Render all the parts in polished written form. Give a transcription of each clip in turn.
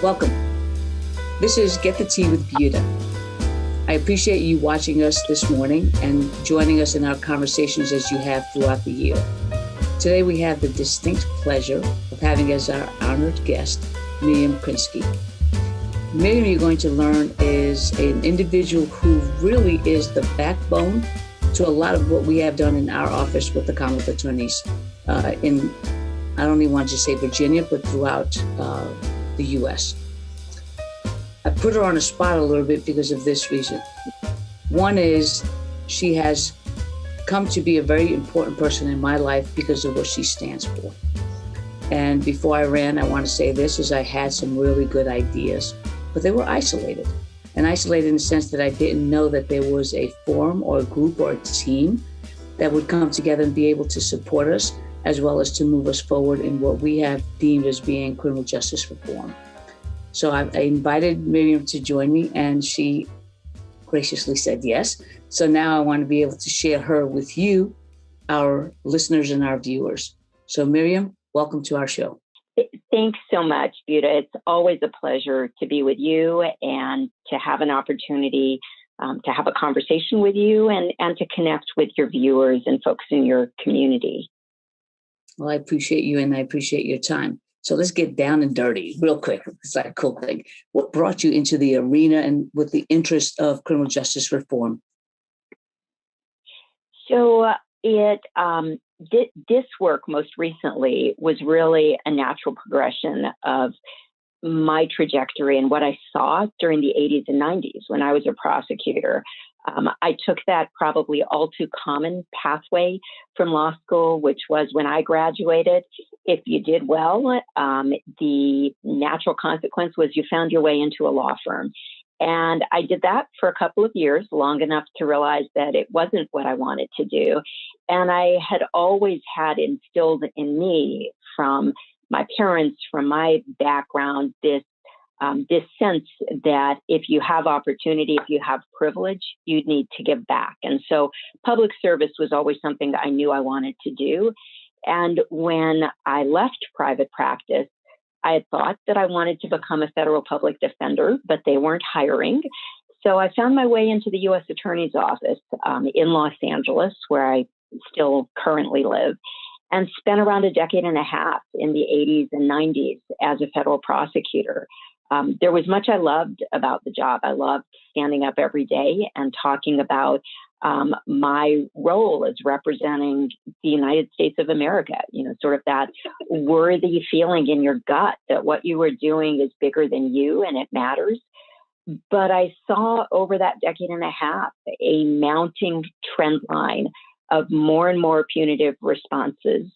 Welcome. This is Get the Tea with Buta. I appreciate you watching us this morning and joining us in our conversations as you have throughout the year. Today we have the distinct pleasure of having as our honored guest, Miriam Krinsky. Miriam, you're going to learn, is an individual who really is the backbone to a lot of what we have done in our office with the Commonwealth attorneys in, I don't even want to say Virginia, but throughout the U.S. I put her on the spot a little bit because of this reason. One is she has come to be a very important person in my life because of what she stands for. And before I ran, I want to say this, is I had some really good ideas, but they were isolated. And isolated in the sense that I didn't know that there was a forum or a group or a team that would come together and be able to support us, as well as to move us forward in what we have deemed as being criminal justice reform. So I invited Miriam to join me, and she graciously said yes. So now I want to be able to share her with you, our listeners and our viewers. So Miriam, welcome to our show. Thanks so much, Buta. It's always a pleasure to be with you and to have an opportunity to have a conversation with you and to connect with your viewers and folks in your community. Well, I appreciate you and I appreciate your time. So let's get down and dirty real quick. It's like a cool thing. What brought you into the arena and with the interest of criminal justice reform? So this work most recently was really a natural progression of my trajectory and what I saw during the 80s and 90s when I was a prosecutor. I took that probably all too common pathway from law school, which was when I graduated. If you did well, the natural consequence was you found your way into a law firm. And I did that for a couple of years, long enough to realize that it wasn't what I wanted to do. And I had always had instilled in me from my parents, from my background, this sense that if you have opportunity, if you have privilege, you need to give back. And so public service was always something that I knew I wanted to do. And when I left private practice, I had thought that I wanted to become a federal public defender, but they weren't hiring. So I found my way into the U.S. Attorney's Office in Los Angeles, where I still currently live, and spent around a decade and a half in the 80s and 90s as a federal prosecutor. There was much I loved about the job. I loved standing up every day and talking about my role as representing the United States of America, sort of that worthy feeling in your gut that what you were doing is bigger than you and it matters. But I saw over that decade and a half a mounting trend line of more and more punitive responses,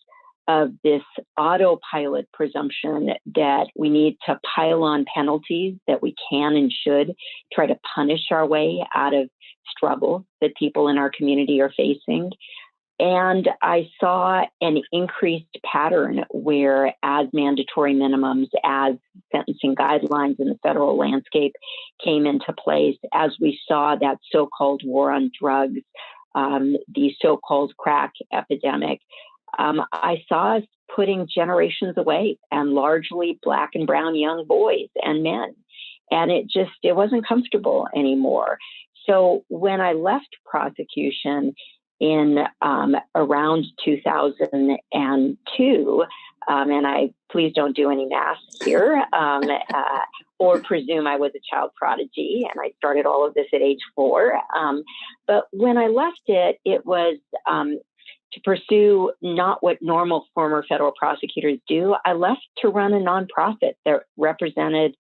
of this autopilot presumption that we need to pile on penalties, that we can and should try to punish our way out of struggle that people in our community are facing. And I saw an increased pattern where, as mandatory minimums, as sentencing guidelines in the federal landscape came into place, as we saw that so-called war on drugs, the so-called crack epidemic, I saw us putting generations away, and largely Black and brown young boys and men. And it wasn't comfortable anymore. So when I left prosecution in around 2002, and please don't do any math here, or presume I was a child prodigy, and I started all of this at age 4. But when I left it, it was to pursue not what normal former federal prosecutors do. I left to run a nonprofit that represented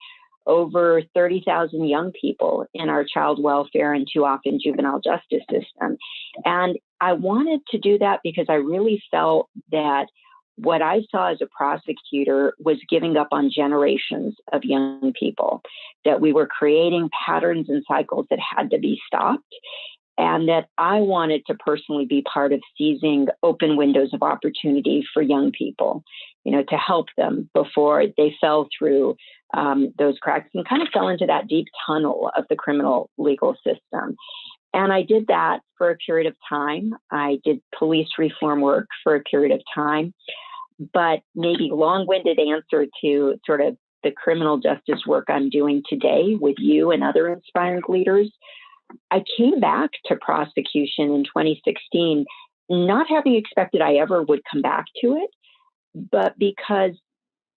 over 30,000 young people in our child welfare and too often juvenile justice system. And I wanted to do that because I really felt that what I saw as a prosecutor was giving up on generations of young people, that we were creating patterns and cycles that had to be stopped, and that I wanted to personally be part of seizing open windows of opportunity for young people, to help them before they fell through those cracks and kind of fell into that deep tunnel of the criminal legal system. And I did that for a period of time. I did police reform work for a period of time. But maybe long-winded answer to sort of the criminal justice work I'm doing today with you and other inspiring leaders, I came back to prosecution in 2016, not having expected I ever would come back to it, but because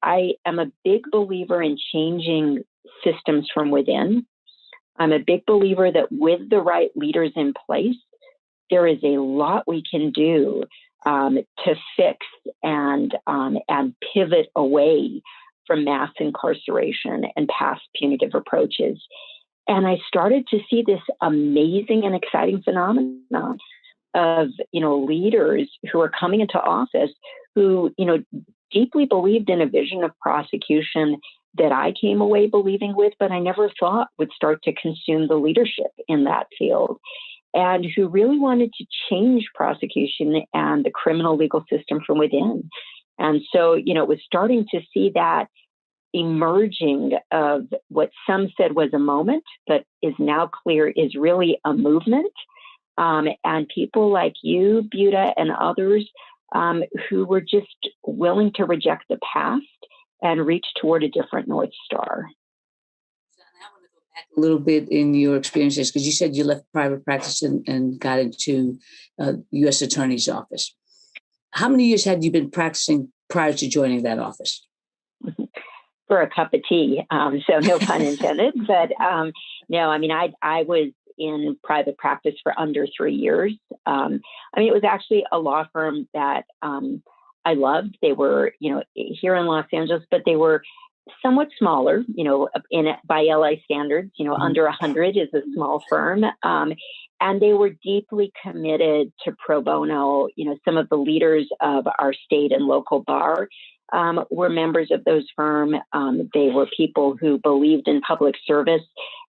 I am a big believer in changing systems from within. I'm a big believer that with the right leaders in place, there is a lot we can do to fix and pivot away from mass incarceration and past punitive approaches. And I started to see this amazing and exciting phenomenon of, leaders who are coming into office who, deeply believed in a vision of prosecution that I came away believing with, but I never thought would start to consume the leadership in that field, and who really wanted to change prosecution and the criminal legal system from within. And so, it was starting to see that emerging of what some said was a moment, but is now clear is really a movement. And people like you, Buta, and others who were just willing to reject the past and reach toward a different North Star. I want to go back a little bit in your experiences, because you said you left private practice and got into U.S. Attorney's office. How many years had you been practicing prior to joining that office? For a cup of tea, so no pun intended. But no, I was in private practice for under 3 years. It was actually a law firm that I loved. They were, here in Los Angeles, but they were somewhat smaller, by LA standards, under 100 is a small firm. And they were deeply committed to pro bono. Some of the leaders of our state and local bar were members of those firms. They were people who believed in public service,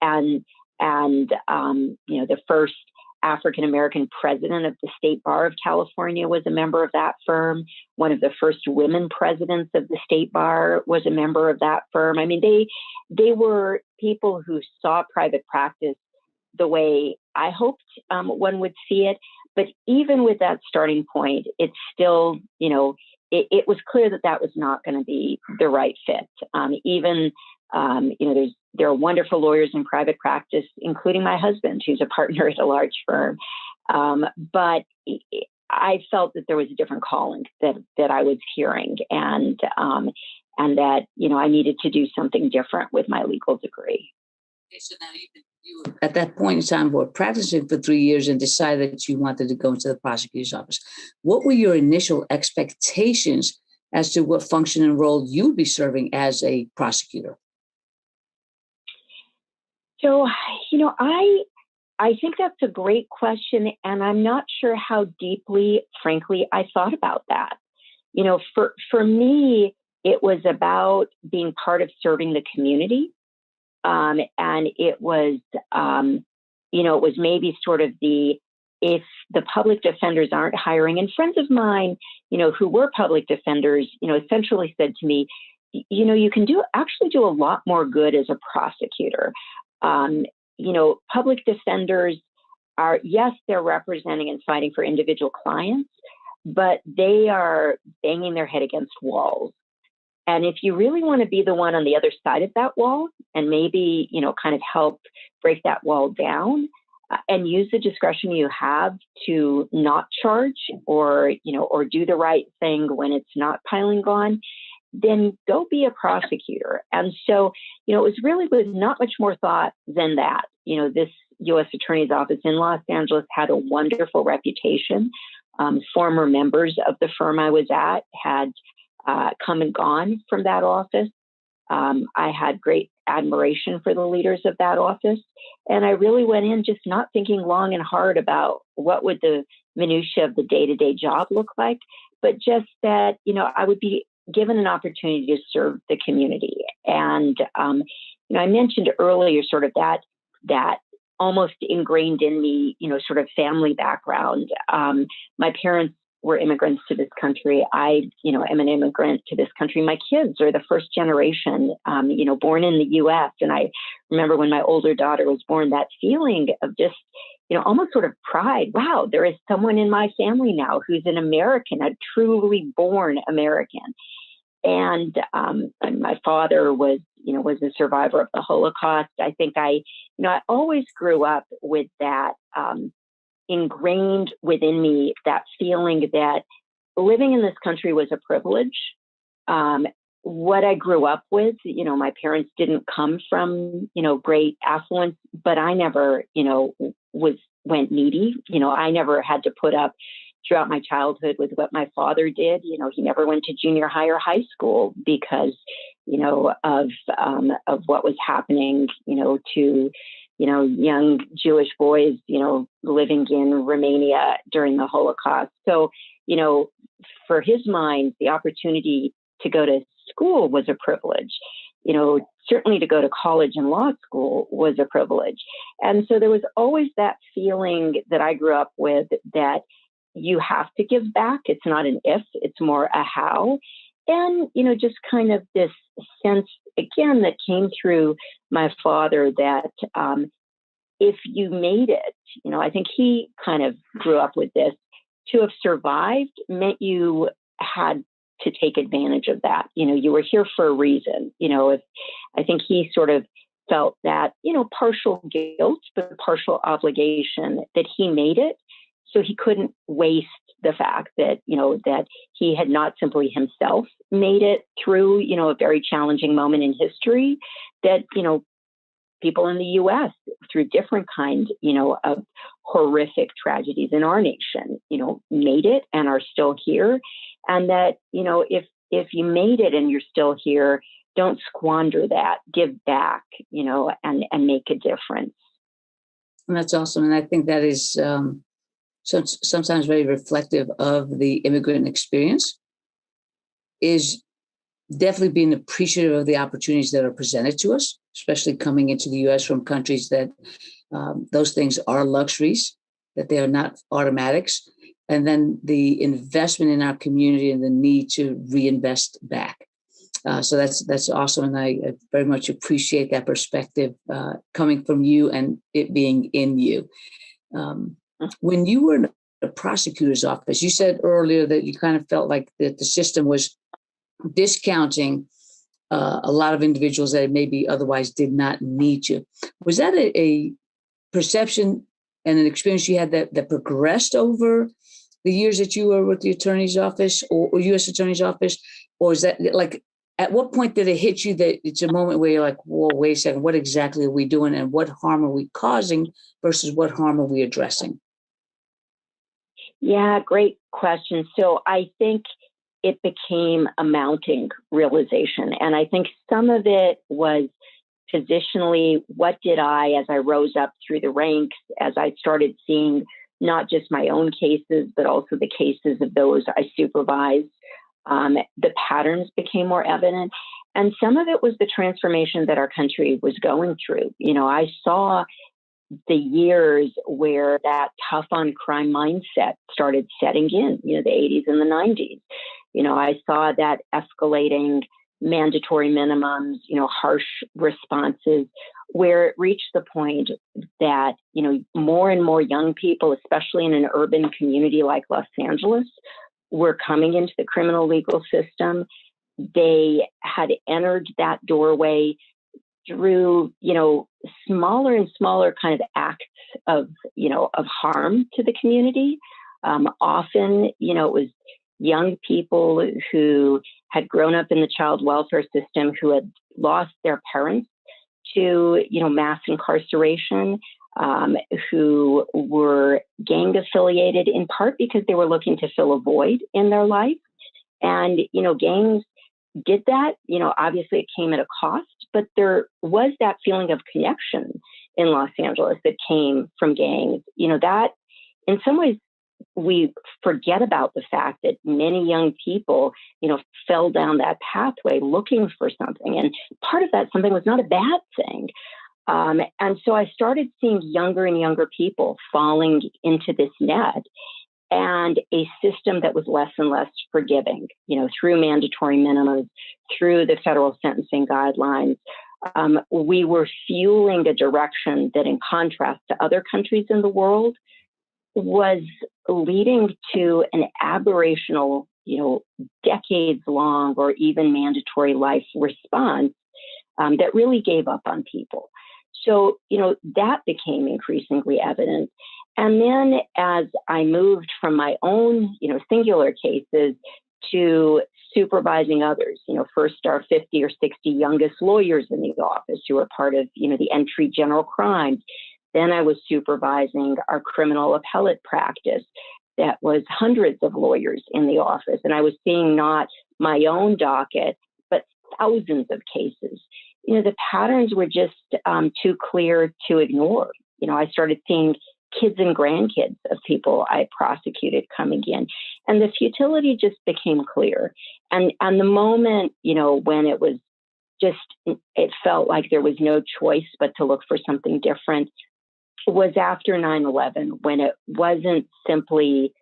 and the first African-American president of the State Bar of California was a member of that firm. One of the first women presidents of the State Bar was a member of that firm. They were people who saw private practice the way I hoped one would see it. But even with that starting point, it's still, it was clear that was not going to be the right fit. There are wonderful lawyers in private practice, including my husband, who's a partner at a large firm. But I felt that there was a different calling that I was hearing, and that, I needed to do something different with my legal degree. Okay, so now you at that point in time were practicing for 3 years and decided that you wanted to go into the prosecutor's office. What were your initial expectations as to what function and role you'd be serving as a prosecutor? So, I think that's a great question, and I'm not sure how deeply, frankly, I thought about that. For me, it was about being part of serving the community, and it was, it was maybe sort of if the public defenders aren't hiring, and friends of mine, who were public defenders, essentially said to me, you can actually do a lot more good as a prosecutor. Public defenders are, yes, they're representing and fighting for individual clients, but they are banging their head against walls. And if you really want to be the one on the other side of that wall and maybe, kind of help break that wall down and use the discretion you have to not charge or do the right thing when it's not piling on, then go be a prosecutor. And so, it was really with not much more thought than that. This U.S. Attorney's Office in Los Angeles had a wonderful reputation. Former members of the firm I was at had come and gone from that office. I had great admiration for the leaders of that office. And I really went in just not thinking long and hard about what would the minutia of the day-to-day job look like, but just that, I would be given an opportunity to serve the community. And, I mentioned earlier sort of that almost ingrained in me, sort of family background. My parents were immigrants to this country. I, am an immigrant to this country. My kids are the first generation, born in the U.S. And I remember when my older daughter was born, that feeling of just, almost sort of pride. Wow, there is someone in my family now who's an American, a truly born American. And my father was a survivor of the Holocaust. I think I always grew up with that ingrained within me, that feeling that living in this country was a privilege. What I grew up with, my parents didn't come from, great affluence, but I never, went needy. I never had to put up throughout my childhood with what my father did. He never went to junior high or high school because, of what was happening, to, young Jewish boys, living in Romania during the Holocaust. So, for his mind, the opportunity to go to school was a privilege. Certainly to go to college and law school was a privilege. And so there was always that feeling that I grew up with that you have to give back. It's not an if, it's more a how. And, just kind of this sense, again, that came through my father that if you made it, I think he kind of grew up with this, to have survived meant you had to take advantage of that. You were here for a reason. If I think he sort of felt that, partial guilt, but partial obligation that he made it. So he couldn't waste the fact that, that he had not simply himself made it through, a very challenging moment in history, that, people in the U.S. through different kinds, of horrific tragedies in our nation, made it and are still here. And that, if you made it and you're still here, don't squander that, give back, and make a difference. And that's awesome. And I think that is sometimes very reflective of the immigrant experience, is definitely being appreciative of the opportunities that are presented to us, especially coming into the U.S. from countries that those things are luxuries, that they are not automatics. And then the investment in our community and the need to reinvest back. So that's awesome. And I very much appreciate that perspective coming from you and it being in you. When you were in the prosecutor's office, you said earlier that you kind of felt like that the system was discounting a lot of individuals that maybe otherwise did not need you. Was that a perception and an experience you had that progressed over the years that you were with the attorney's office or U.S. attorney's office? Or is that like, at what point did it hit you that it's a moment where you're like, whoa, wait a second, what exactly are we doing and what harm are we causing versus what harm are we addressing? Yeah, great question. So I think it became a mounting realization. And I think some of it was positionally, what did I, as I rose up through the ranks, as I started seeing not just my own cases, but also the cases of those I supervised, the patterns became more evident. And some of it was the transformation that our country was going through. I saw the years where that tough on crime mindset started setting in, the 80s and the 90s. I saw that escalating mandatory minimums, harsh responses, where it reached the point that, more and more young people, especially in an urban community like Los Angeles, were coming into the criminal legal system. They had entered that doorway through, smaller and smaller kind of acts of harm to the community. Often, it was young people who had grown up in the child welfare system, who had lost their parents to, mass incarceration, who were gang affiliated in part because they were looking to fill a void in their life. And, gangs did that. Obviously it came at a cost, but there was that feeling of connection in Los Angeles that came from gangs. That in some ways we forget about the fact that many young people, fell down that pathway looking for something. And part of that something was not a bad thing. And so I started seeing younger and younger people falling into this net, and a system that was less and less forgiving, through mandatory minimums, through the federal sentencing guidelines. We were fueling a direction that, in contrast to other countries in the world, was leading to an aberrational decades long or even mandatory life response that really gave up on people. So, that became increasingly evident. And then as I moved from my own, singular cases to supervising others, first our 50 or 60 youngest lawyers in the office who were part of, the entry general crimes. Then I was supervising our criminal appellate practice that was hundreds of lawyers in the office. And I was seeing not my own docket, but thousands of cases. The patterns were just too clear to ignore. I started seeing kids and grandkids of people I prosecuted coming in, and the futility just became clear. And the moment, when it was just, it felt like there was no choice but to look for something different, was after 9/11, when it wasn't simply,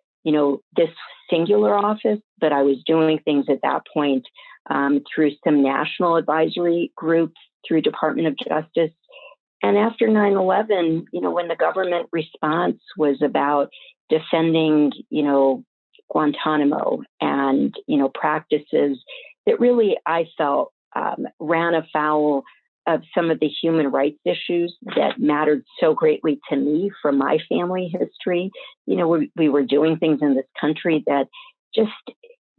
this singular office, but I was doing things at that point through some national advisory groups, through Department of Justice. And after 9/11, when the government response was about defending, Guantanamo and, practices that really I felt ran afoul of some of the human rights issues that mattered so greatly to me from my family history. We were doing things in this country that just,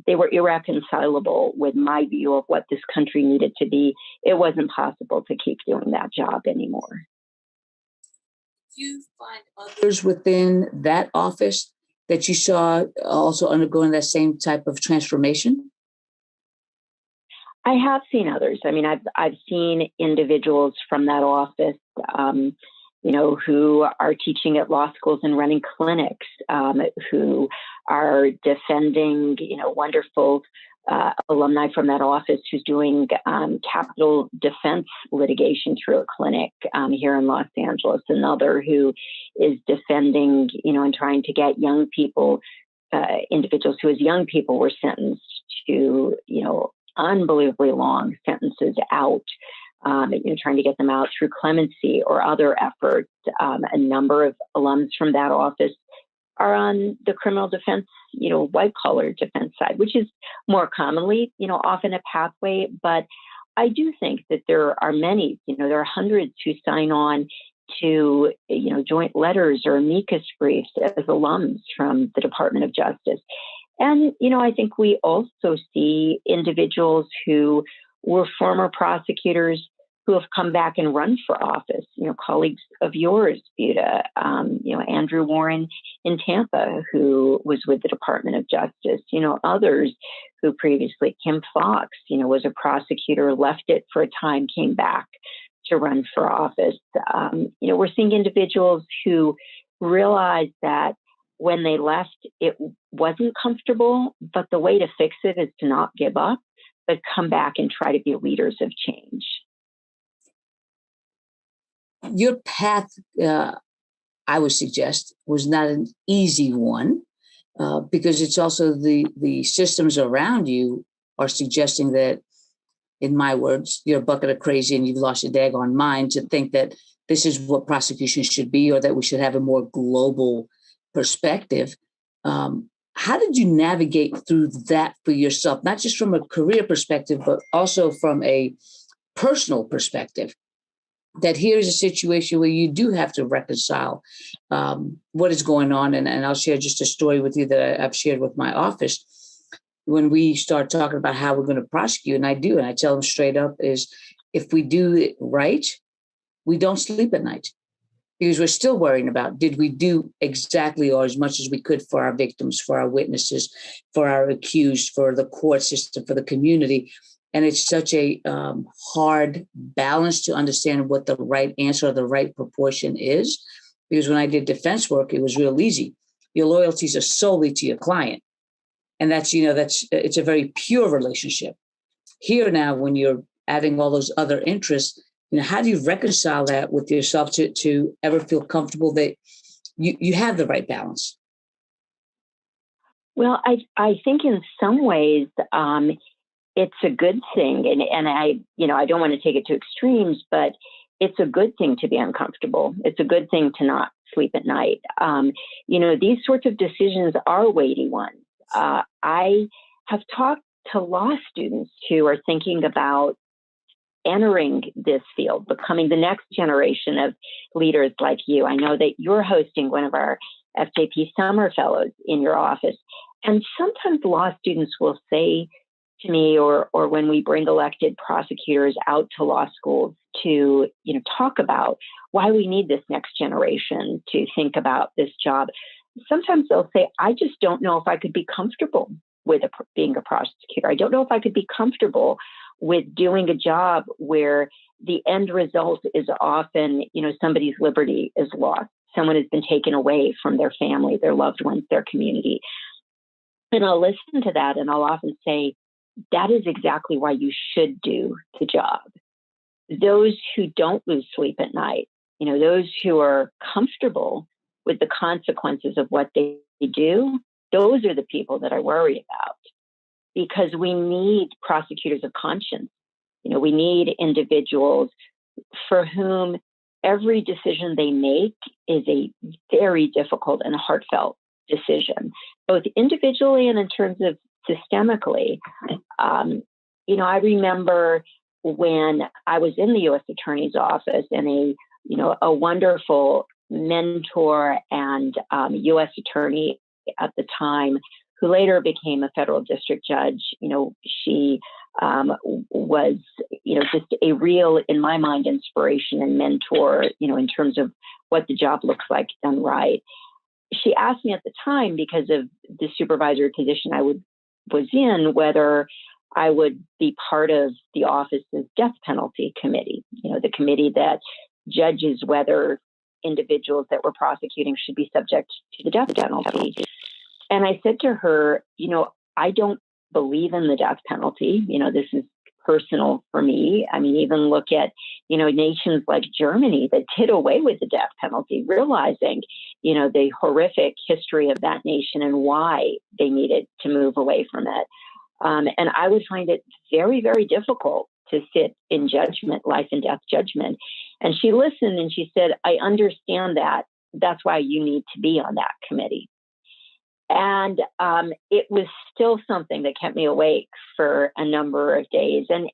they were irreconcilable with my view of what this country needed to be. It wasn't possible to keep doing that job anymore. Do you find others within that office that you saw also undergoing that same type of transformation? I have seen others. I mean, I've seen individuals from that office, who are teaching at law schools and running clinics, who are defending, wonderful alumni from that office who's doing capital defense litigation through a clinic here in Los Angeles. Another who is defending, and trying to get young people, individuals who as young people were sentenced to, unbelievably long sentences out, trying to get them out through clemency or other efforts. A number of alums from that office are on the criminal defense, white collar defense side, which is more commonly, often a pathway. But I do think that there are many, there are hundreds who sign on to, joint letters or amicus briefs as alums from the Department of Justice. And, I think we also see individuals who were former prosecutors who have come back and run for office, colleagues of yours, Buta, Andrew Warren in Tampa, who was with the Department of Justice, others who previously, Kim Fox, was a prosecutor, left it for a time, came back to run for office. We're seeing individuals who realize that when they left, it wasn't comfortable, but the way to fix it is to not give up, but come back and try to be leaders of change. Your path, I would suggest, was not an easy one because it's also the systems around you are suggesting that, in my words, you're a bucket of crazy and you've lost your daggone mind to think that this is what prosecution should be or that we should have a more global perspective. How did you navigate through that for yourself, not just from a career perspective, but also from a personal perspective? That here's a situation where you do have to reconcile what is going on. And I'll share just a story with you that I've shared with my office. When we start talking about how we're going to prosecute, and I do, and I tell them straight up, is if we do it right, we don't sleep at night. Because we're still worrying about, did we do exactly or as much as we could for our victims, for our witnesses, for our accused, for the court system, for the community? And it's such a hard balance to understand what the right answer or the right proportion is. Because when I did defense work, it was real easy. Your loyalties are solely to your client. And it's a very pure relationship. Here now, when you're adding all those other interests, how do you reconcile that with yourself to ever feel comfortable that you have the right balance? Well, I think in some ways it's a good thing, and I don't want to take it to extremes, but it's a good thing to be uncomfortable. It's a good thing to not sleep at night. These sorts of decisions are weighty ones. I have talked to law students who are thinking about entering this field, becoming the next generation of leaders like you. I know that you're hosting one of our FJP Summer Fellows in your office. And sometimes law students will say to me, or when we bring elected prosecutors out to law schools to, talk about why we need this next generation to think about this job, sometimes they'll say, I just don't know if I could be comfortable with being a prosecutor. I don't know if I could be comfortable with doing a job where the end result is often, somebody's liberty is lost. Someone has been taken away from their family, their loved ones, their community. And I'll listen to that and I'll often say, that is exactly why you should do the job. Those who don't lose sleep at night, those who are comfortable with the consequences of what they do, those are the people that I worry about, because we need prosecutors of conscience. We need individuals for whom every decision they make is a very difficult and heartfelt decision, both individually and in terms of systemically. I remember when I was in the U.S. Attorney's Office, and a wonderful mentor and U.S. Attorney at the time, who later became a federal district judge. She was, just a real, in my mind, inspiration and mentor, in terms of what the job looks like done right. She asked me at the time, because of the supervisory position I was in, whether I would be part of the office's death penalty committee, the committee that judges whether individuals that we're prosecuting should be subject to the death penalty. And I said to her, I don't believe in the death penalty. This is personal for me. I mean, even look at, nations like Germany that did away with the death penalty, realizing, the horrific history of that nation and why they needed to move away from it. And I would find it very, very difficult to sit in judgment, life and death judgment. And she listened and she said, I understand that. That's why you need to be on that committee. And it was still something that kept me awake for a number of days. And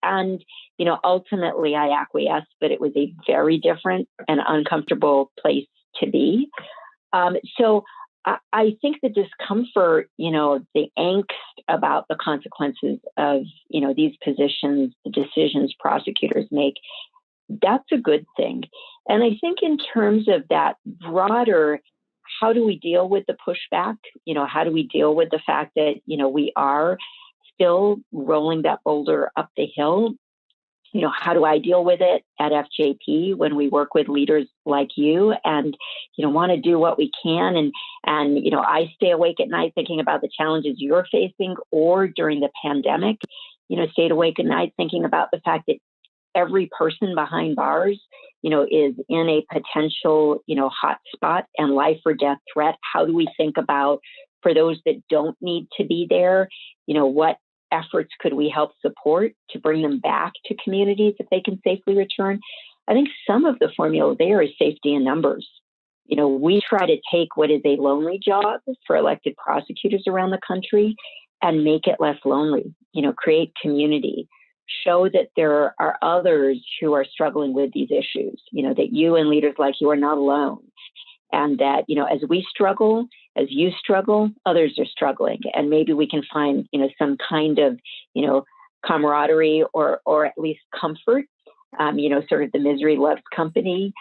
ultimately I acquiesced, but it was a very different and uncomfortable place to be. So I think the discomfort, the angst about the consequences of, these positions, the decisions prosecutors make, that's a good thing. And I think in terms of that broader, how do we deal with the pushback? How do we deal with the fact that, we are still rolling that boulder up the hill? How do I deal with it at FJP when we work with leaders like you and, want to do what we can? And I stay awake at night thinking about the challenges you're facing, or during the pandemic, stayed awake at night thinking about the fact that every person behind bars, is in a potential, hot spot and life or death threat. How do we think about, for those that don't need to be there, what efforts could we help support to bring them back to communities if they can safely return? I think some of the formula there is safety in numbers. We try to take what is a lonely job for elected prosecutors around the country and make it less lonely, create community, show that there are others who are struggling with these issues, that you and leaders like you are not alone. And that, as we struggle, as you struggle, others are struggling. And maybe we can find, some kind of, camaraderie or at least comfort, sort of the misery loves company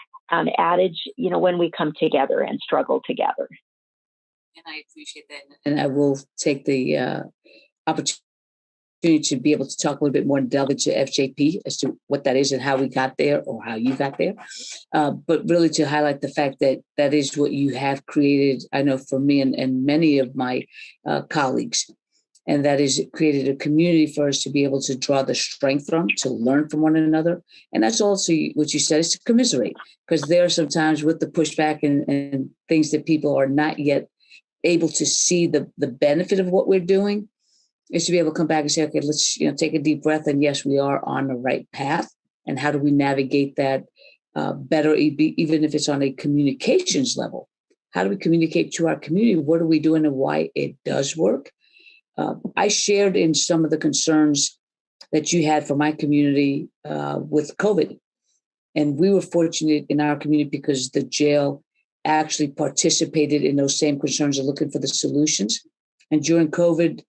adage, when we come together and struggle together. And I appreciate that. And I will take the opportunity to be able to talk a little bit more and delve into FJP as to what that is and how we got there, or how you got there. But really to highlight the fact that that is what you have created, I know for me and many of my colleagues, and that is it created a community for us to be able to draw the strength from, to learn from one another. And that's also what you said, is to commiserate, because there are sometimes with the pushback and things that people are not yet able to see the benefit of what we're doing, is to be able to come back and say, okay, let's take a deep breath. And yes, we are on the right path. And how do we navigate that better, even if it's on a communications level? How do we communicate to our community? What are we doing and why it does work? I shared in some of the concerns that you had for my community with COVID. And we were fortunate in our community because the jail actually participated in those same concerns and looking for the solutions. And during COVID,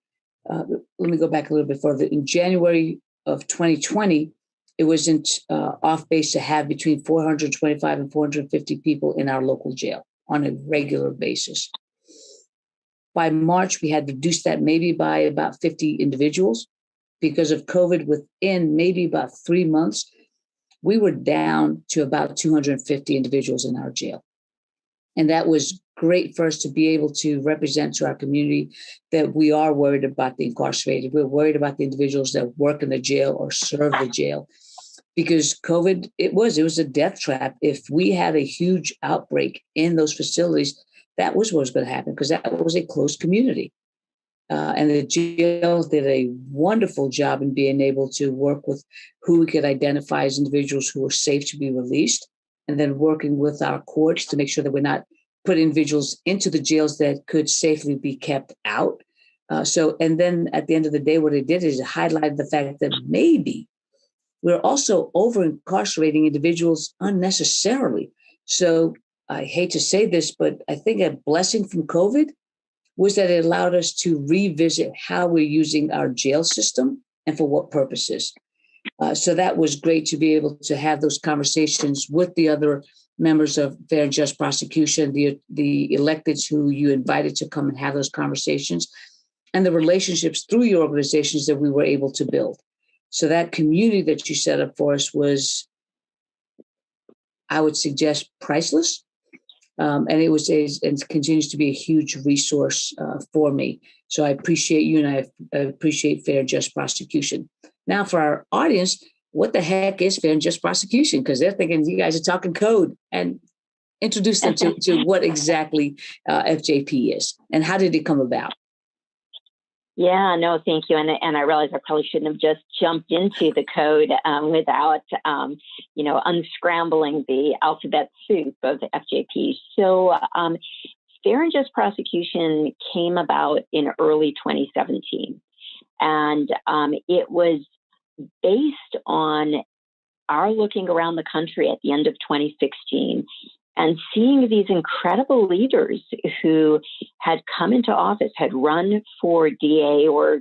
let me go back a little bit further. In January of 2020, it wasn't off base to have between 425 and 450 people in our local jail on a regular basis. By March, we had reduced that maybe by about 50 individuals. Because of COVID, within maybe about 3 months, we were down to about 250 individuals in our jail. And that was great for us to be able to represent to our community that we are worried about the incarcerated. We're worried about the individuals that work in the jail or serve the jail. Because COVID, it was a death trap. If we had a huge outbreak in those facilities, that was what was going to happen because that was a closed community. And the jail did a wonderful job in being able to work with who we could identify as individuals who were safe to be released, and then working with our courts to make sure that we're not putting individuals into the jails that could safely be kept out. And then at the end of the day, what it did is it highlighted the fact that maybe we're also over incarcerating individuals unnecessarily. So I hate to say this, but I think a blessing from COVID was that it allowed us to revisit how we're using our jail system and for what purposes. So that was great to be able to have those conversations with the other members of Fair and Just Prosecution, the electeds who you invited to come and have those conversations, and the relationships through your organizations that we were able to build. So that community that you set up for us was, I would suggest, priceless. And it was and continues to be a huge resource for me. So I appreciate you, and I appreciate Fair Just Prosecution. Now, for our audience, what the heck is Fair and Just Prosecution? Because they're thinking you guys are talking code, and introduce them to what exactly FJP is and how did it come about? Yeah, no, thank you. And I realize I probably shouldn't have just jumped into the code without, unscrambling the alphabet soup of the FJP. So Fair and Just Prosecution came about in early 2017. And it was based on our looking around the country at the end of 2016 and seeing these incredible leaders who had come into office, had run for DA or,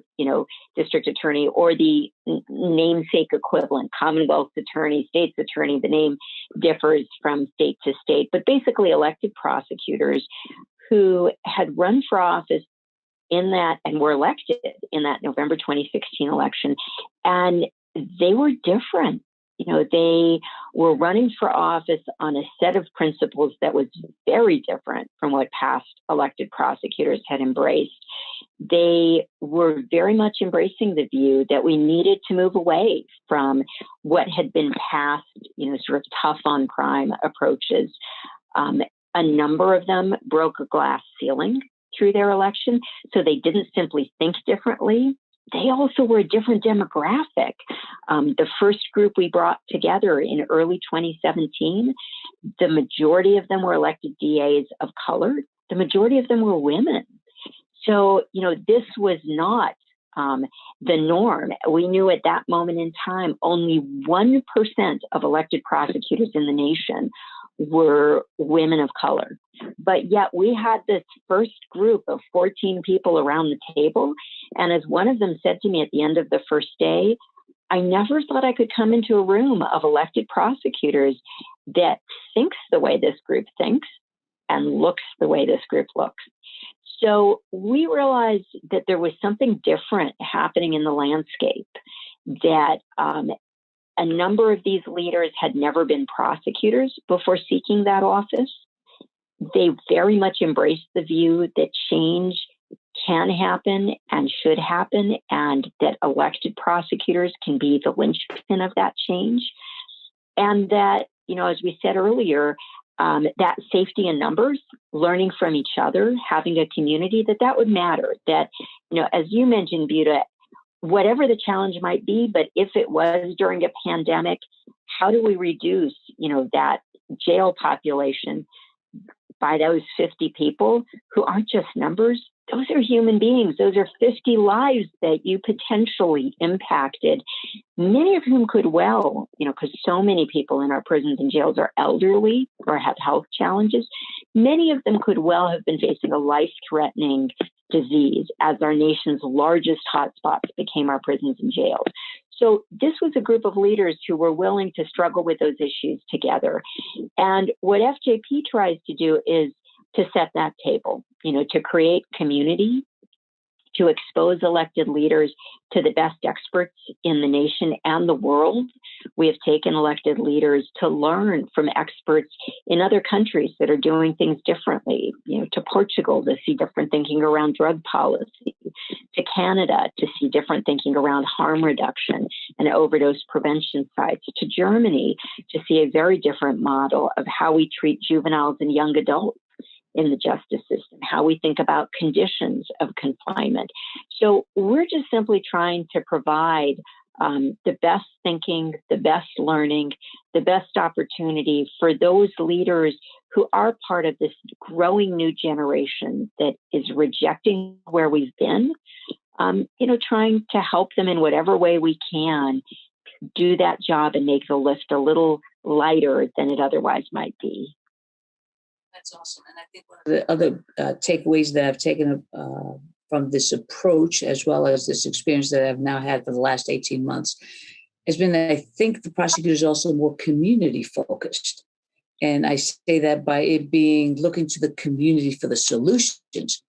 district attorney or the namesake equivalent, Commonwealth attorney, state's attorney. The name differs from state to state, but basically elected prosecutors who had run for office in that and were elected in that November 2016 election. And they were different. They were running for office on a set of principles that was very different from what past elected prosecutors had embraced. They were very much embracing the view that we needed to move away from what had been past, sort of tough on crime approaches. A number of them broke a glass ceiling through their election, so they didn't simply think differently. They also were a different demographic. The first group we brought together in early 2017, the majority of them were elected DAs of color. The majority of them were women. So, this was not the norm. We knew at that moment in time, only 1% of elected prosecutors in the nation were women of color. But yet we had this first group of 14 people around the table. And as one of them said to me at the end of the first day, I never thought I could come into a room of elected prosecutors that thinks the way this group thinks and looks the way this group looks. So we realized that there was something different happening in the landscape, that a number of these leaders had never been prosecutors before seeking that office. They very much embraced the view that change can happen and should happen, and that elected prosecutors can be the linchpin of that change. And that, as we said earlier, that safety in numbers, learning from each other, having a community, that would matter. That, as you mentioned, Buta, whatever the challenge might be, but if it was during a pandemic, how do we reduce, that jail population by those 50 people who aren't just numbers, those are human beings. Those are 50 lives that you potentially impacted, many of whom could well, because so many people in our prisons and jails are elderly or have health challenges. Many of them could well have been facing a life-threatening disease as our nation's largest hotspots became our prisons and jails. So this was a group of leaders who were willing to struggle with those issues together. And what FJP tries to do is to set that table, to create community, to expose elected leaders to the best experts in the nation and the world. We have taken elected leaders to learn from experts in other countries that are doing things differently, to Portugal to see different thinking around drug policy, to Canada to see different thinking around harm reduction and overdose prevention sites, to Germany to see a very different model of how we treat juveniles and young adults in the justice system, how we think about conditions of confinement. So we're just simply trying to provide the best thinking, the best learning, the best opportunity for those leaders who are part of this growing new generation that is rejecting where we've been, trying to help them in whatever way we can do that job and make the lift a little lighter than it otherwise might be. That's awesome. And I think one of the other takeaways that I've taken from this approach, as well as this experience that I've now had for the last 18 months, has been that I think the prosecutor is also more community focused. And I say that by it being looking to the community for the solutions,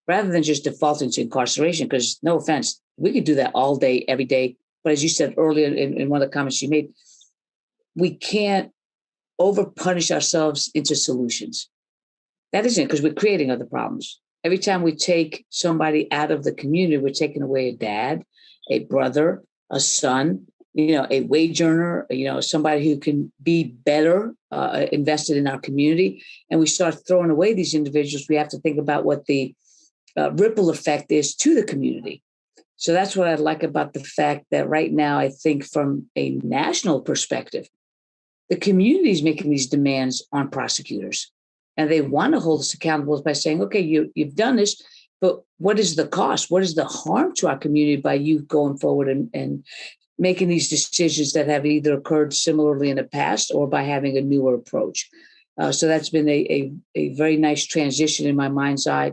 rather than just defaulting to incarceration, because no offense, we could do that all day, every day. But as you said earlier in one of the comments you made, we can't over-punish ourselves into solutions. That isn't, because we're creating other problems. Every time we take somebody out of the community, we're taking away a dad, a brother, a son, a wage earner, somebody who can be better invested in our community. And we start throwing away these individuals. We have to think about what the ripple effect is to the community. So that's what I like about the fact that right now, I think from a national perspective, the community is making these demands on prosecutors, and they want to hold us accountable by saying, okay, you've done this, but what is the cost? What is the harm to our community by you going forward and making these decisions that have either occurred similarly in the past or by having a newer approach? So that's been a very nice transition in my mind's eye,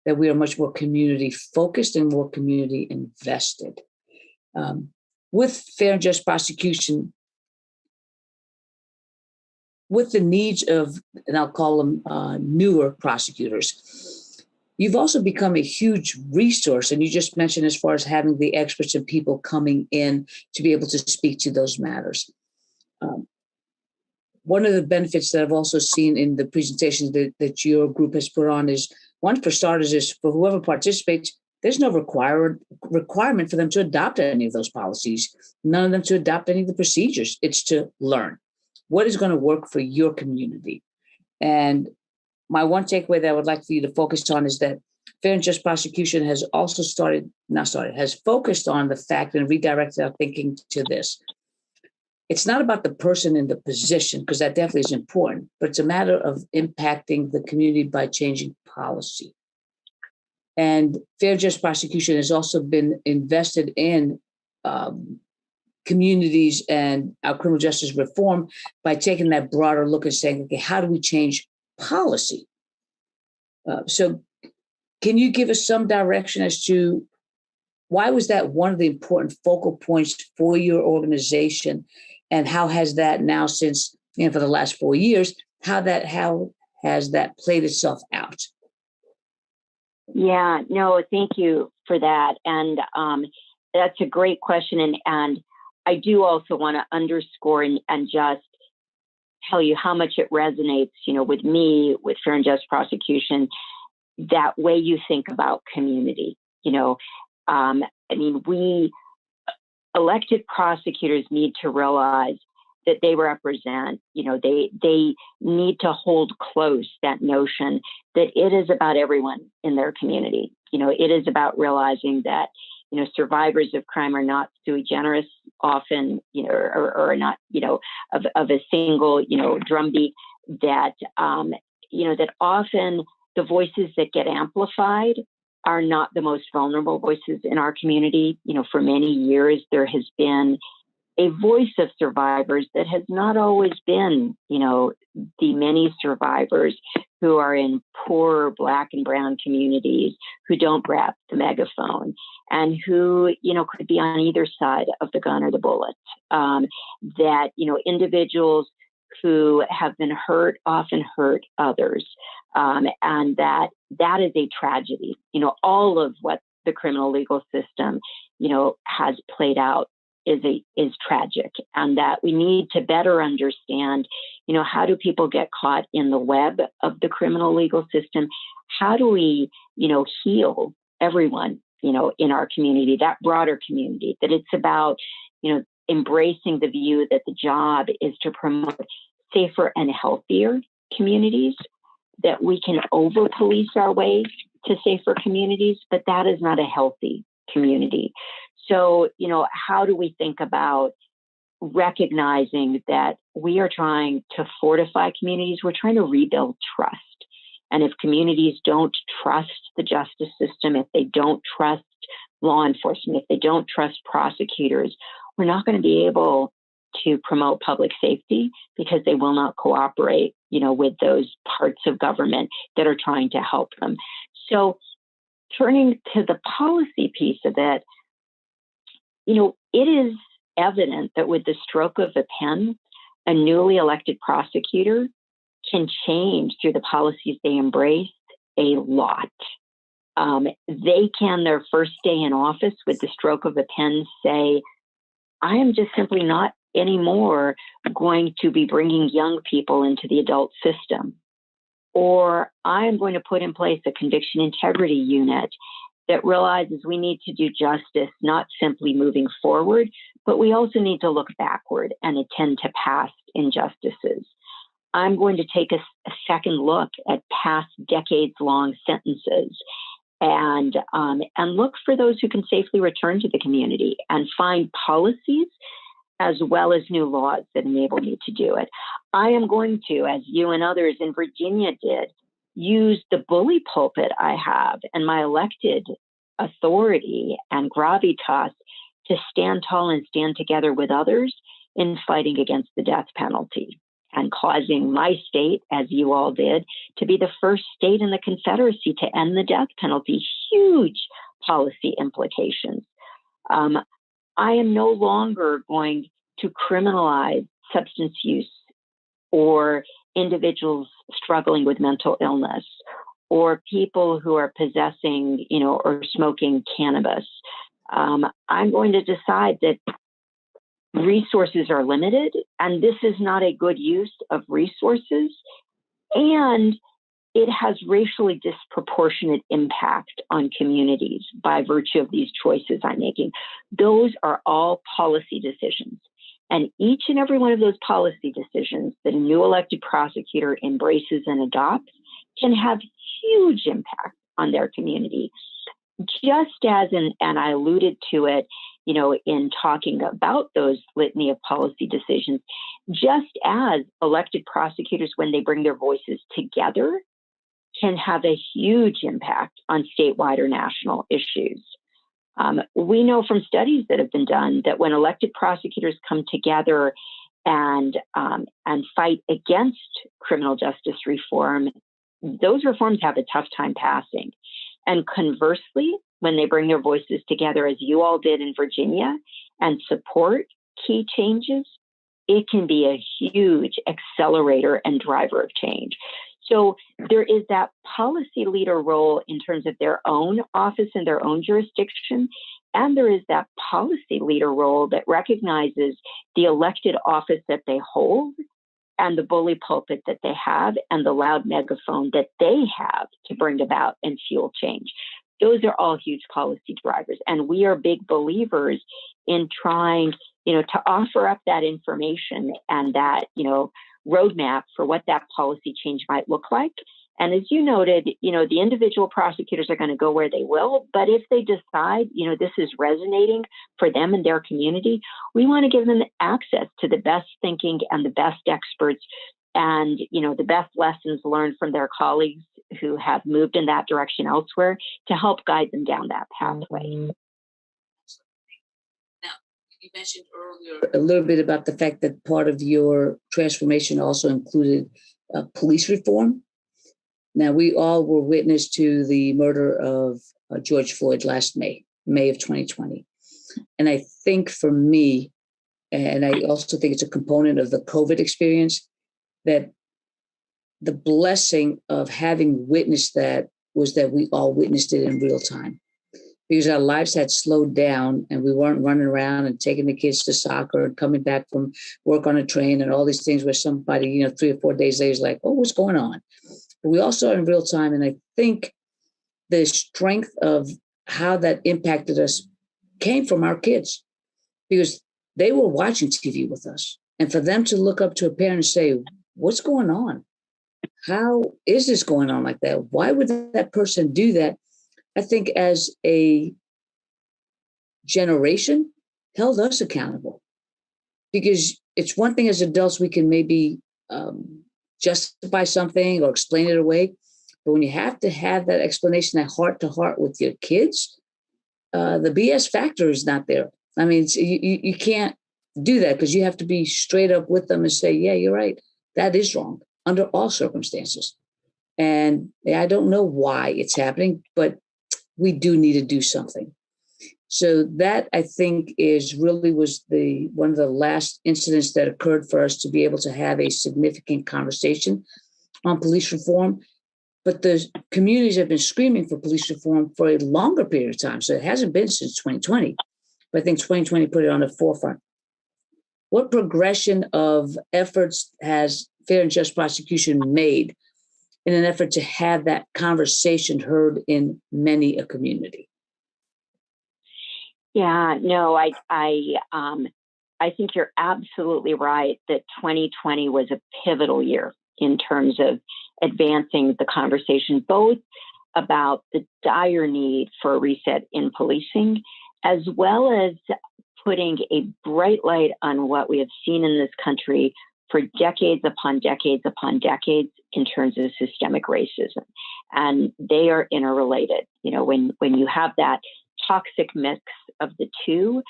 that we are much more community focused and more community invested. With Fair and Just Prosecution, with the needs of, and I'll call them newer prosecutors, you've also become a huge resource. And you just mentioned as far as having the experts and people coming in to be able to speak to those matters. One of the benefits that I've also seen in the presentations that your group has put on is, one, for starters, is for whoever participates, there's no requirement for them to adopt any of those policies, none of them to adopt any of the procedures. It's to learn what is going to work for your community. And my one takeaway that I would like for you to focus on is that Fair and Just Prosecution has also has focused on the fact and redirected our thinking to this. It's not about the person in the position, because that definitely is important, but it's a matter of impacting the community by changing policy. And Fair Just Prosecution has also been invested in communities and our criminal justice reform by taking that broader look and saying, okay, how do we change policy? So can you give us some direction as to why was that one of the important focal points for your organization? And how has that now, since, for the last 4 years, how has that played itself out? Yeah, no, thank you for that. And that's a great question. And I do also want to underscore and just tell you how much it resonates, with me, with Fair and Just Prosecution, that way you think about community. We elected prosecutors need to realize that they represent, they need to hold close that notion that it is about everyone in their community. It is about realizing that, survivors of crime are not sui generis often, or not, of a single, drumbeat, that, that often the voices that get amplified are not the most vulnerable voices in our community. For many years, there has been a voice of survivors that has not always been, the many survivors who are in poor Black and brown communities who don't grab the megaphone and who, could be on either side of the gun or the bullet. That, individuals who have been hurt often hurt others. And that is a tragedy. All of what the criminal legal system, has played out is tragic, and that we need to better understand, how do people get caught in the web of the criminal legal system? How do we, heal everyone, in our community, that broader community, that it's about, embracing the view that the job is to promote safer and healthier communities, that we can over-police our way to safer communities, but that is not a healthy community. So, how do we think about recognizing that we are trying to fortify communities? We're trying to rebuild trust. And if communities don't trust the justice system, if they don't trust law enforcement, if they don't trust prosecutors, we're not going to be able to promote public safety because they will not cooperate, with those parts of government that are trying to help them. So turning to the policy piece of it, it is evident that with the stroke of a pen, a newly elected prosecutor can change through the policies they embrace a lot. They can, their first day in office, with the stroke of a pen, say, I am just simply not anymore going to be bringing young people into the adult system. Or I am going to put in place a conviction integrity unit that realizes we need to do justice, not simply moving forward, but we also need to look backward and attend to past injustices. I'm going to take a second look at past decades-long sentences and look for those who can safely return to the community and find policies as well as new laws that enable me to do it. I am going to, as you and others in Virginia did, use the bully pulpit I have and my elected authority and gravitas to stand tall and stand together with others in fighting against the death penalty and causing my state, as you all did, to be the first state in the Confederacy to end the death penalty. Huge policy implications. I am no longer going to criminalize substance use or individuals struggling with mental illness or people who are possessing, or smoking cannabis. I'm going to decide that resources are limited and this is not a good use of resources, and it has racially disproportionate impact on communities by virtue of these choices I'm making. Those are all policy decisions. And each and every one of those policy decisions that a new elected prosecutor embraces and adopts can have huge impact on their community. Just as, and I alluded to it, in talking about those litany of policy decisions, just as elected prosecutors, when they bring their voices together, can have a huge impact on statewide or national issues. We know from studies that have been done that when elected prosecutors come together and fight against criminal justice reform, those reforms have a tough time passing. And conversely, when they bring their voices together, as you all did in Virginia, and support key changes, it can be a huge accelerator and driver of change. So there is that policy leader role in terms of their own office and their own jurisdiction. And there is that policy leader role that recognizes the elected office that they hold and the bully pulpit that they have and the loud megaphone that they have to bring about and fuel change. Those are all huge policy drivers. And we are big believers in trying, to offer up that information and that, roadmap for what that policy change might look like. And as you noted, the individual prosecutors are going to go where they will, but if they decide, this is resonating for them and their community, we want to give them access to the best thinking and the best experts and, the best lessons learned from their colleagues who have moved in that direction elsewhere to help guide them down that pathway. Now, you mentioned earlier a little bit about the fact that part of your transformation also included police reform. Now, we all were witness to the murder of George Floyd last May of 2020. And I think for me, and I also think it's a component of the COVID experience, that the blessing of having witnessed that was that we all witnessed it in real time, because our lives had slowed down and we weren't running around and taking the kids to soccer and coming back from work on a train and all these things where somebody, 3 or 4 days later is like, oh, what's going on? But we all saw it in real time. And I think the strength of how that impacted us came from our kids, because they were watching TV with us. And for them to look up to a parent and say, what's going on? How is this going on like that? Why would that person do that? I think as a generation held us accountable, because it's one thing as adults, we can maybe justify something or explain it away. But when you have to have that explanation, that heart to heart with your kids, the BS factor is not there. I mean, you can't do that, because you have to be straight up with them and say, yeah, you're right. That is wrong under all circumstances. And I don't know why it's happening, but we do need to do something. So that, I think, was one of the last incidents that occurred for us to be able to have a significant conversation on police reform. But the communities have been screaming for police reform for a longer period of time. So it hasn't been since 2020. But I think 2020 put it on the forefront. What progression of efforts has Fair and Just Prosecution made in an effort to have that conversation heard in many a community? Yeah, no, I think you're absolutely right that 2020 was a pivotal year in terms of advancing the conversation, both about the dire need for a reset in policing, as well as putting a bright light on what we have seen in this country for decades upon decades upon decades in terms of systemic racism. And they are interrelated. When you have that toxic mix of the two,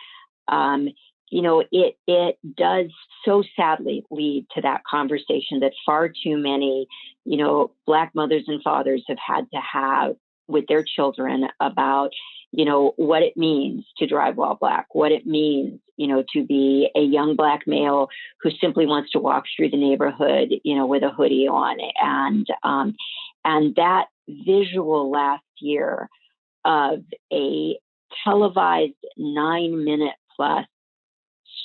it does so sadly lead to that conversation that far too many, Black mothers and fathers have had to have with their children about, what it means to drive while Black, what it means, to be a young Black male who simply wants to walk through the neighborhood, with a hoodie on. And that visual last year of a televised 9-minute plus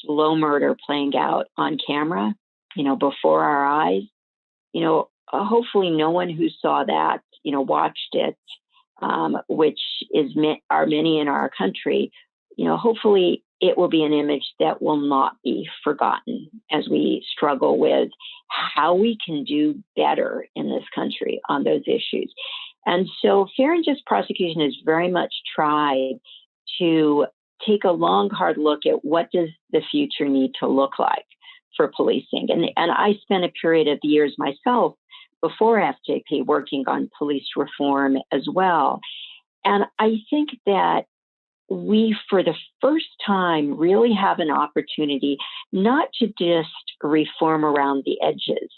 slow murder playing out on camera, before our eyes, hopefully no one who saw that, watched it, which are many in our country, hopefully it will be an image that will not be forgotten as we struggle with how we can do better in this country on those issues. And so Fair and Just Prosecution has very much tried to take a long, hard look at what does the future need to look like for policing. And I spent a period of years myself before FJP working on police reform as well. And I think that we, for the first time, really have an opportunity not to just reform around the edges,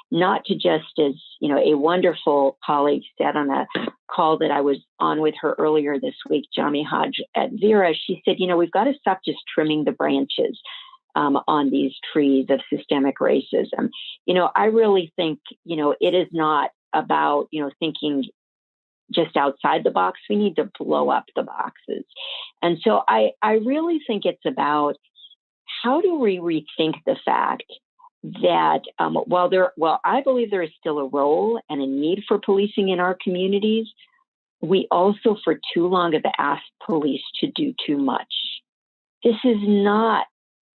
not to just, as a wonderful colleague said on a call that I was on with her earlier this week, Jami Hodge at Vera, she said, we've got to stop just trimming the branches on these trees of systemic racism. I really think, it is not about, thinking just outside the box. We need to blow up the boxes. And so I really think it's about how do we rethink the fact that while I believe there is still a role and a need for policing in our communities, we also for too long have asked police to do too much. This is not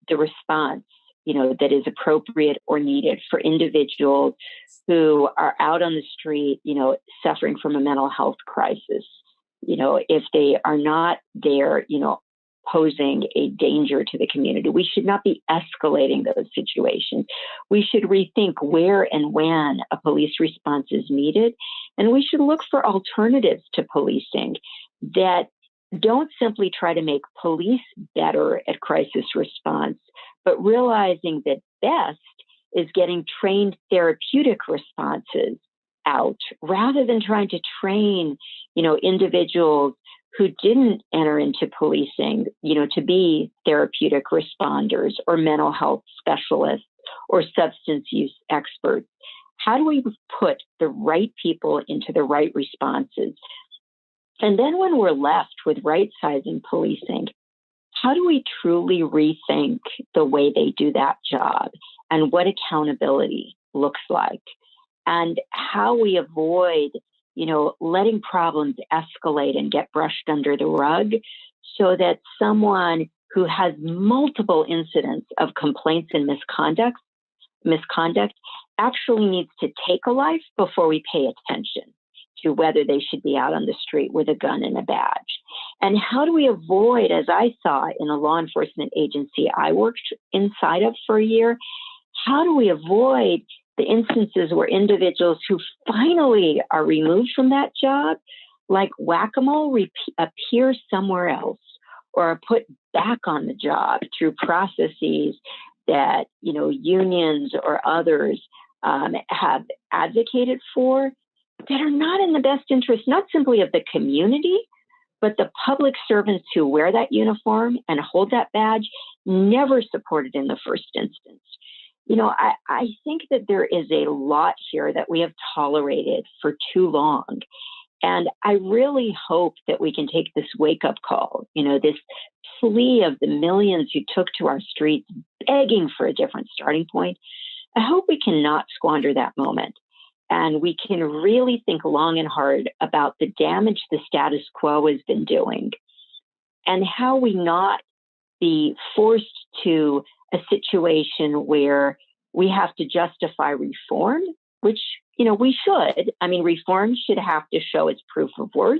the response, that is appropriate or needed for individuals who are out on the street, suffering from a mental health crisis. If they are not there, posing a danger to the community. We should not be escalating those situations. We should rethink where and when a police response is needed. And we should look for alternatives to policing that don't simply try to make police better at crisis response, but realizing that best is getting trained therapeutic responses out rather than trying to train, individuals who didn't enter into policing, to be therapeutic responders or mental health specialists or substance use experts. How do we put the right people into the right responses? And then when we're left with right-sizing policing, how do we truly rethink the way they do that job and what accountability looks like? And how we avoid, letting problems escalate and get brushed under the rug so that someone who has multiple incidents of complaints and misconduct actually needs to take a life before we pay attention to whether they should be out on the street with a gun and a badge. And how do we avoid, as I saw in a law enforcement agency I worked inside of for a year, how do we avoid the instances where individuals who finally are removed from that job, like whack-a-mole, appear somewhere else or are put back on the job through processes that, unions or others have advocated for that are not in the best interest, not simply of the community, but the public servants who wear that uniform and hold that badge, never supported in the first instance. I think that there is a lot here that we have tolerated for too long. And I really hope that we can take this wake-up call, this plea of the millions who took to our streets begging for a different starting point. I hope we cannot squander that moment. And we can really think long and hard about the damage the status quo has been doing and how we not be forced to a situation where we have to justify reform, which, we should. I mean, reform should have to show its proof of worth.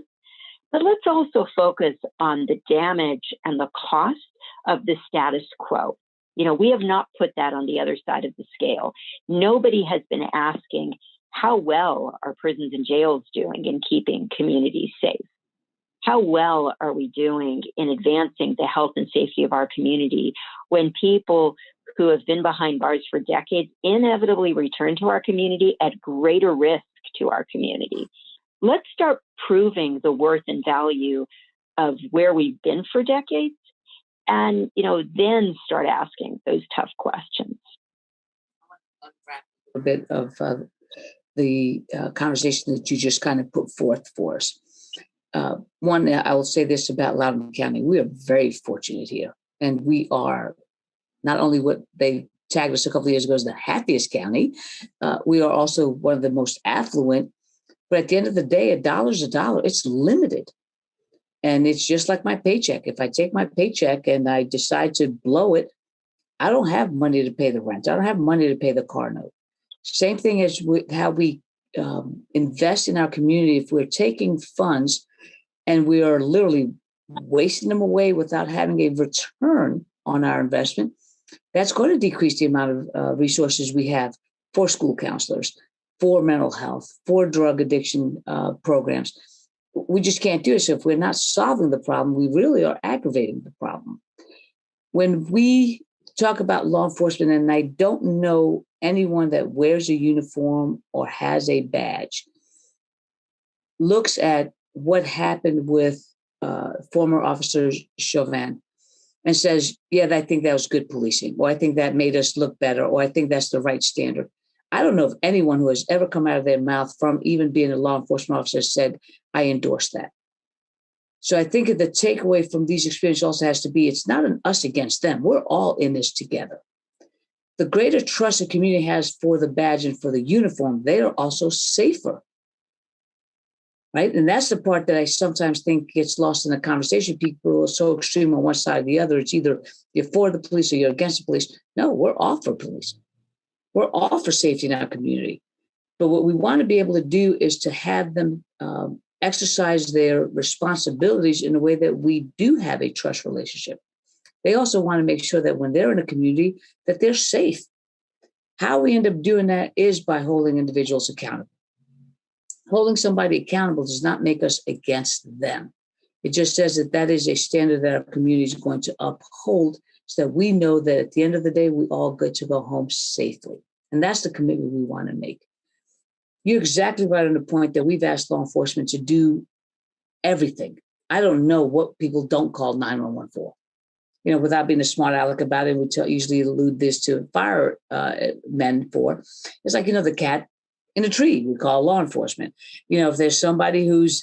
But let's also focus on the damage and the cost of the status quo. We have not put that on the other side of the scale. Nobody has been asking, how well are prisons and jails doing in keeping communities safe? How well are we doing in advancing the health and safety of our community when people who have been behind bars for decades inevitably return to our community at greater risk to our community? Let's start proving the worth and value of where we've been for decades and, then start asking those tough questions. A bit of the conversation that you just kind of put forth for us. One, I will say this about Loudoun County. We are very fortunate here. And we are not only what they tagged us a couple of years ago as the happiest county, we are also one of the most affluent. But at the end of the day, $1 is $1. It's limited. And it's just like my paycheck. If I take my paycheck and I decide to blow it, I don't have money to pay the rent. I don't have money to pay the car note. Same thing as how we invest in our community. If we're taking funds and we are literally wasting them away without having a return on our investment, that's going to decrease the amount of resources we have for school counselors, for mental health, for drug addiction programs. We just can't do it. So if we're not solving the problem, we really are aggravating the problem. When we talk about law enforcement, and I don't know anyone that wears a uniform or has a badge, looks at what happened with former Officer Chauvin and says, yeah, I think that was good policing, or I think that made us look better, or I think that's the right standard. I don't know of anyone who has ever come out of their mouth from even being a law enforcement officer said, I endorse that. So I think the takeaway from these experiences also has to be, it's not an us against them. We're all in this together. The greater trust the community has for the badge and for the uniform, they are also safer. Right. And that's the part that I sometimes think gets lost in the conversation. People are so extreme on one side or the other. It's either you're for the police or you're against the police. No, we're all for police. We're all for safety in our community. But what we want to be able to do is to have them exercise their responsibilities in a way that we do have a trust relationship. They also want to make sure that when they're in a community, that they're safe. How we end up doing that is by holding individuals accountable. Holding somebody accountable does not make us against them. It just says that that is a standard that our community is going to uphold so that we know that at the end of the day, we all get to go home safely. And that's the commitment we want to make. You're exactly right on the point that we've asked law enforcement to do everything. I don't know what people don't call 911 for. You know, without being a smart aleck about it, we usually allude this to firemen for. It's like, the cat in a tree, we call law enforcement. If there's somebody who's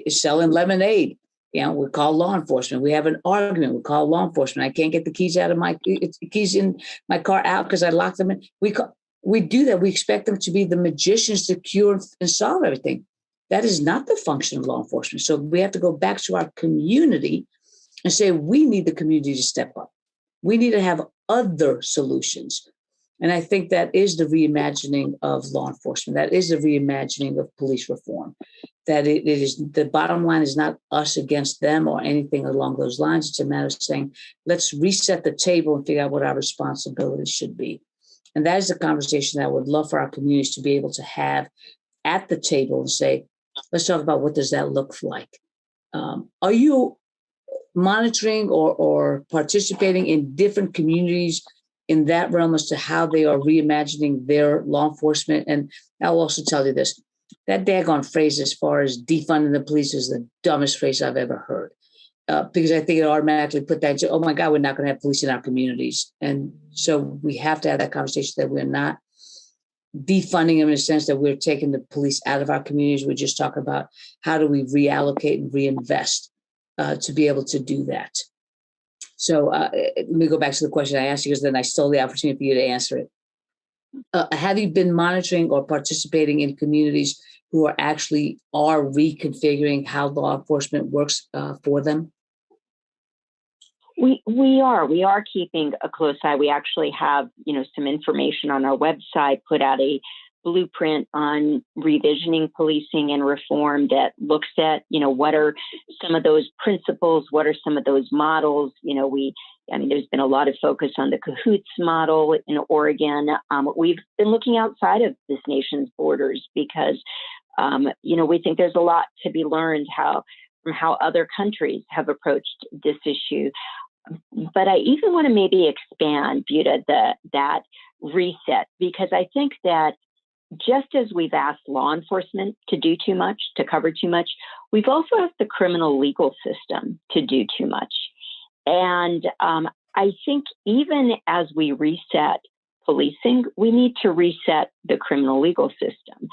selling lemonade, we call law enforcement. We have an argument, we call law enforcement. I can't get the keys in my car out because I locked them in. We do that. We expect them to be the magicians to cure and solve everything. That is not the function of law enforcement. So we have to go back to our community and say, we need the community to step up. We need to have other solutions. And I think that is the reimagining of law enforcement. That is the reimagining of police reform. That it is, the bottom line is not us against them or anything along those lines. It's a matter of saying, let's reset the table and figure out what our responsibilities should be. And that is the conversation that I would love for our communities to be able to have at the table and say, let's talk about what does that look like. Are you monitoring or participating in different communities in that realm as to how they are reimagining their law enforcement? And I'll also tell you this, that daggone phrase as far as defunding the police is the dumbest phrase I've ever heard. Because I think it automatically put that into, oh my God, we're not going to have police in our communities. And so we have to have that conversation that we're not defunding them in a sense that we're taking the police out of our communities. We're just talking about how do we reallocate and reinvest to be able to do that. So let me go back to the question I asked you, because then I stole the opportunity for you to answer it. Have you been monitoring or participating in communities who are reconfiguring how law enforcement works for them? We are keeping a close eye. We actually have, some information on our website, put out a blueprint on revisioning policing and reform that looks at, what are some of those principles? What are some of those models? There's been a lot of focus on the cahoots model in Oregon. We've been looking outside of this nation's borders because, we think there's a lot to be learned from how other countries have approached this issue. But I even want to maybe expand, Buta, that reset, because I think that just as we've asked law enforcement to do too much, to cover too much, we've also asked the criminal legal system to do too much. And I think even as we reset policing, we need to reset the criminal legal system.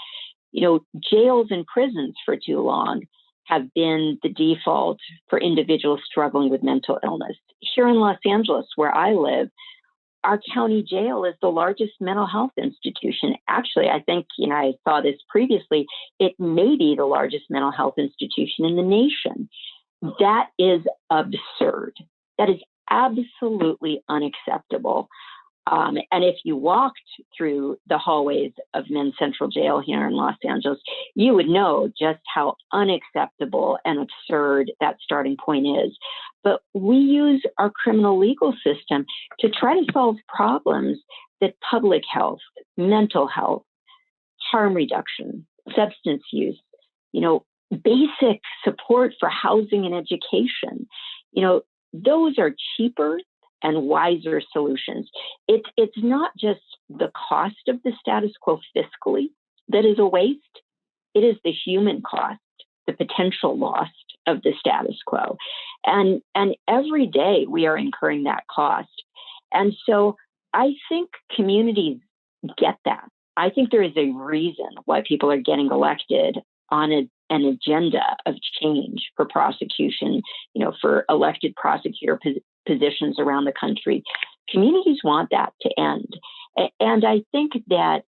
Jails and prisons for too long have been the default for individuals struggling with mental illness. Here in Los Angeles, where I live, our county jail is the largest mental health institution. Actually, I think, I saw this previously, it may be the largest mental health institution in the nation. That is absurd. That is absolutely unacceptable. And if you walked through the hallways of Men's Central Jail here in Los Angeles, you would know just how unacceptable and absurd that starting point is. But we use our criminal legal system to try to solve problems that public health, mental health, harm reduction, substance use, basic support for housing and education, those are cheaper and wiser solutions. It's not just the cost of the status quo fiscally that is a waste. It is the human cost, the potential loss of the status quo. And every day we are incurring that cost. And so I think communities get that. I think there is a reason why people are getting elected on an agenda of change for prosecution, for elected prosecutor positions around the country. Communities want that to end. And I think that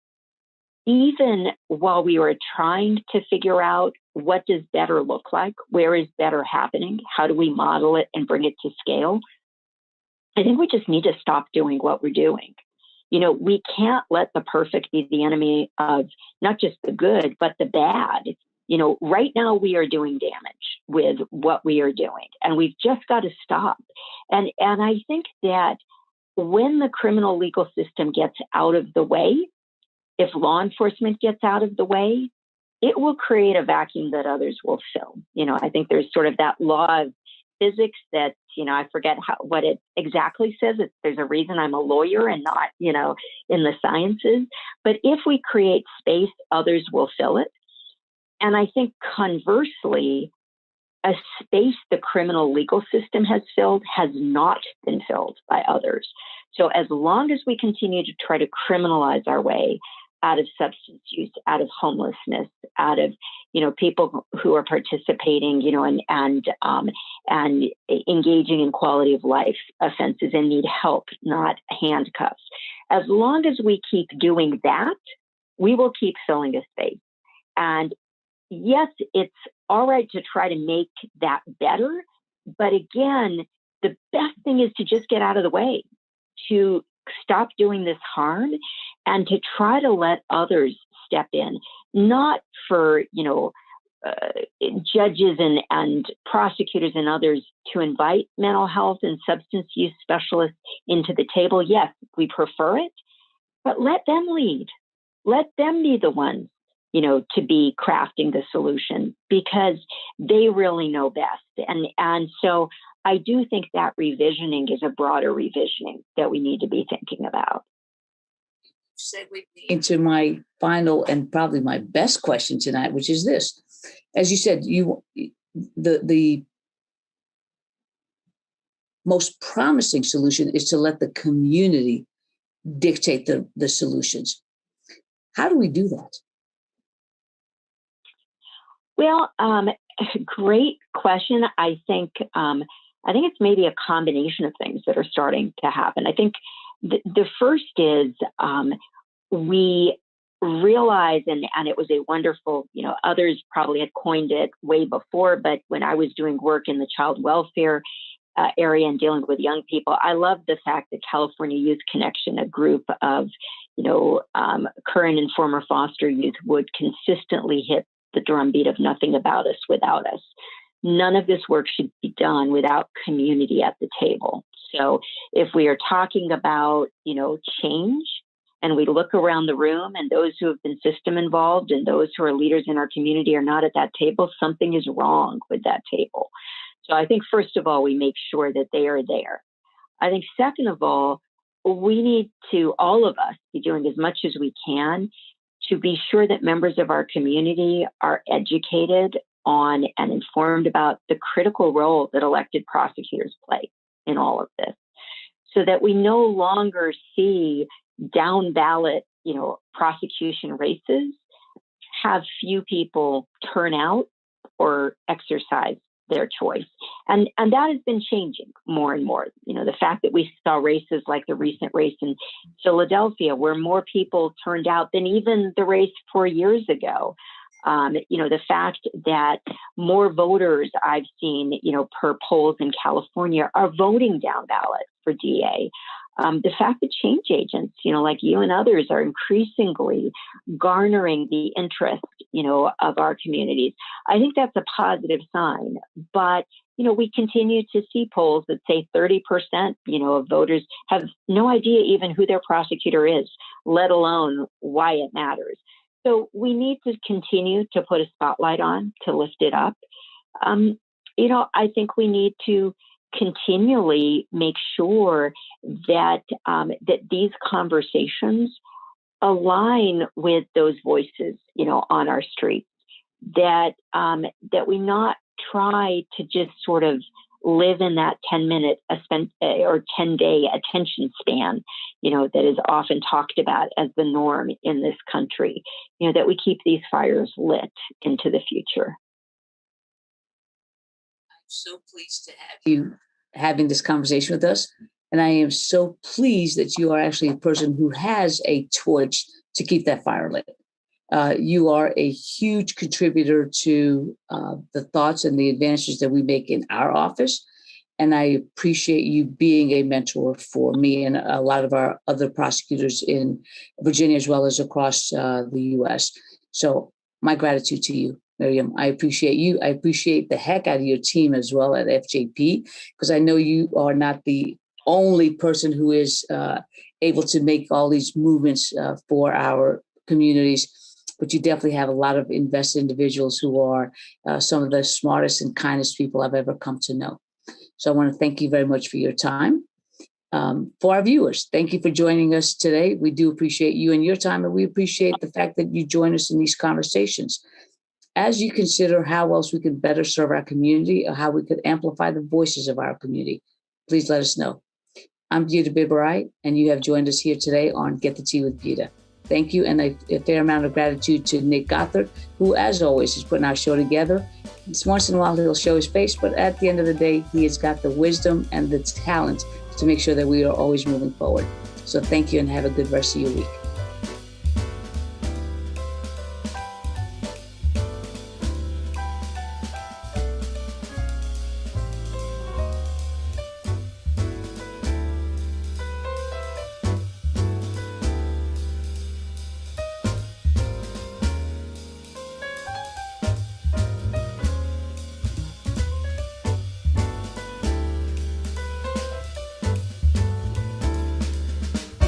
even while we were trying to figure out what does better look like, where is better happening, how do we model it and bring it to scale, I think we just need to stop doing what we're doing. We can't let the perfect be the enemy of not just the good, but the bad. Right now we are doing damage with what we are doing, and we've just got to stop. And I think that when the criminal legal system gets out of the way, if law enforcement gets out of the way, it will create a vacuum that others will fill. I think there's sort of that law of physics that, I forget what it exactly says. There's a reason I'm a lawyer and not, in the sciences. But if we create space, others will fill it. And I think conversely, a space the criminal legal system has filled has not been filled by others. So as long as we continue to try to criminalize our way out of substance use, out of homelessness, out of, people who are participating, and engaging in quality of life offenses and need help, not handcuffs. As long as we keep doing that, we will keep filling a space. And yes, it's all right to try to make that better. But again, the best thing is to just get out of the way, to stop doing this harm, and to try to let others step in, not for, judges and prosecutors and others to invite mental health and substance use specialists into the table. Yes, we prefer it, but let them lead. Let them be the ones, to be crafting the solution, because they really know best. And so I do think that revisioning is a broader revisioning that we need to be thinking about. Segue into my final and probably my best question tonight, which is this. As you said, the most promising solution is to let the community dictate the solutions. How do we do that? Well, great question. I think it's maybe a combination of things that are starting to happen. I think the first is we realize, and it was a wonderful, others probably had coined it way before, but when I was doing work in the child welfare area and dealing with young people, I love the fact that California Youth Connection, a group of, current and former foster youth, would consistently hit the drumbeat of nothing about us without us. None of this work should be done without community at the table. So if we are talking about, change, and we look around the room and those who have been system involved and those who are leaders in our community are not at that table, something is wrong with that table. So I think, first of all, we make sure that they are there. I think, second of all, we need to, all of us, be doing as much as we can to be sure that members of our community are educated on and informed about the critical role that elected prosecutors play in all of this, so that we no longer see down ballot, prosecution races have few people turn out or exercise their choice. And that has been changing more and more. The fact that we saw races like the recent race in Philadelphia, where more people turned out than even the race 4 years ago. The fact that more voters I've seen, per polls in California are voting down ballot for DA. The fact that change agents, like you and others, are increasingly garnering the interest, of our communities. I think that's a positive sign. But, we continue to see polls that say 30%, of voters have no idea even who their prosecutor is, let alone why it matters. So we need to continue to put a spotlight on, to lift it up. I think we need to continually make sure that that these conversations align with those voices, on our streets. That we not try to just sort of live in that 10-minute or 10-day attention span, that is often talked about as the norm in this country. That we keep these fires lit into the future. So pleased to have you having this conversation with us. And I am so pleased that you are actually a person who has a torch to keep that fire lit. You are a huge contributor to the thoughts and the advances that we make in our office. And I appreciate you being a mentor for me and a lot of our other prosecutors in Virginia, as well as across the U.S. So my gratitude to you. Miriam. I appreciate you. I appreciate the heck out of your team as well at FJP, because I know you are not the only person who is able to make all these movements for our communities, but you definitely have a lot of invested individuals who are some of the smartest and kindest people I've ever come to know. So I want to thank you very much for your time. For our viewers, thank you for joining us today. We do appreciate you and your time, and we appreciate the fact that you join us in these conversations. As you consider how else we can better serve our community or how we could amplify the voices of our community, please let us know. I'm Buta Biberaj, and you have joined us here today on Get the Tea with Buta. Thank you, and a fair amount of gratitude to Nick Gothard, who, as always, is putting our show together. It's once in a while he'll show his face, but at the end of the day, he has got the wisdom and the talent to make sure that we are always moving forward. So thank you, and have a good rest of your week.